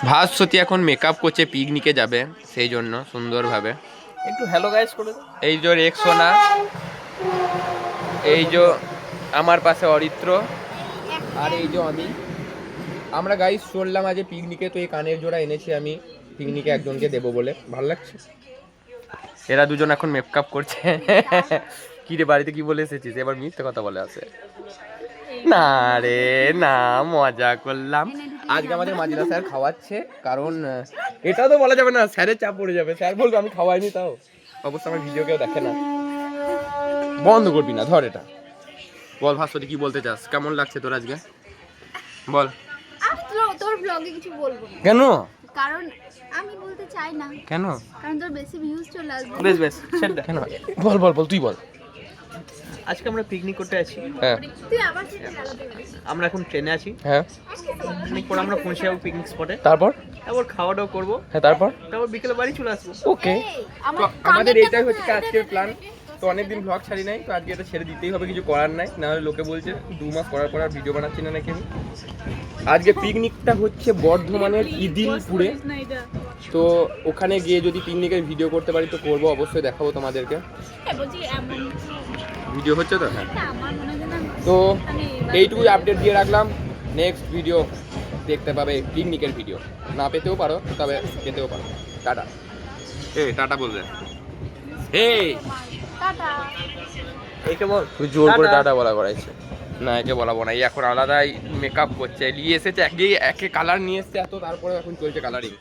ভাস্বতী এখন মেকআপ করছে, পিকনিকে যাবে, সেই জন্য সুন্দরভাবে। একটু হ্যালো গাইস করে দাও। এই যে রেক্সোনা, এই যে আমার পাশে অরিত্র, আর এই যে আমি। আমরা গাইস চললাম আজ পিকনিকে। তো এই কানের জোড়া এনেছি আমি পিকনিকে একজনকে দেবো বলে, ভালো লাগছে। এরা দুজন এখন মেকআপ করছে। কি রে বাড়িতে কি বলে এসেছিস? এবার মিথ্যে কথা বলে আছে। না রে না, মজা করলাম। আজকে আমাদের মাজিদা স্যার খাওয়াচ্ছে, কারণ এটাও তো বলা যাবে না, স্যারের চাপ পড়ে যাবে, স্যার বলবে আমি খাওয়াইনি। তাও অবশ্য আমার ভিডিও কেউ দেখে না। বন্ধ করবি না, ধর এটা। বল ভাস্বতী, কি বলতে চাস? কেমন লাগছে তোর আজকে বল। তোর ব্লগে কিছু বলবো না। কেন? কারণ আমি বলতে চাই না। কেন? কারণ তোর বেশি ভিউজ চলে আসবে। বেশ ছেড়ে দে। কেন? বল বল বল, তুই বল। আজকে আমরা পিকনিক করতে আছি। হ্যাঁ তুই আবার সেটা চালাতে পারিস। আমরা এখন ট্রেনে আছি। হ্যাঁ, পিকনিক করে আমরা পৌঁছে যাবো পিকনিক স্পটে। তারপর? তারপর খাওয়া দাওয়া করবো। হ্যাঁ, তারপর? তারপর বিকেলে বাড়ি চলে আসবো। ওকে। তো আমাদের এইটাই হচ্ছে আজকের প্ল্যান। তো অনেকদিন ব্লগ ছাড়ি নাই, তো আজকে এটা ছেড়ে দিতেই হবে, কিছু করার নাই। না হলে লোকে বলছে 2 মাস করার পর আর ভিডিও বানাচ্ছি না নাকি আমি। আজকে পিকনিকটা হচ্ছে বর্ধমানের ইদিলপুরে। তো ওখানে গিয়ে যদি পিকনিকের ভিডিও করতে পারি তো করবো, অবশ্যই দেখাবো তোমাদেরকে। ভিডিও হচ্ছে তো? হ্যাঁ। তো এইটুকুই আপডেট দিয়ে রাখলাম। নেক্সট ভিডিও দেখতে পাবে পিকনিকের ভিডিও, না পেতেও পারো, তবে পেতেও পারো। টাটা। টাটা বলবে। টাটা। একে বল। তুই জোর করে টাটা বলা করাইছে। না, একে বলাবো না, এই এখন আলাদাই মেকআপ করছে। নিয়ে এসেছে একে কালার নিয়ে এসেছে এত, তারপরে এখন চলছে কালারিং।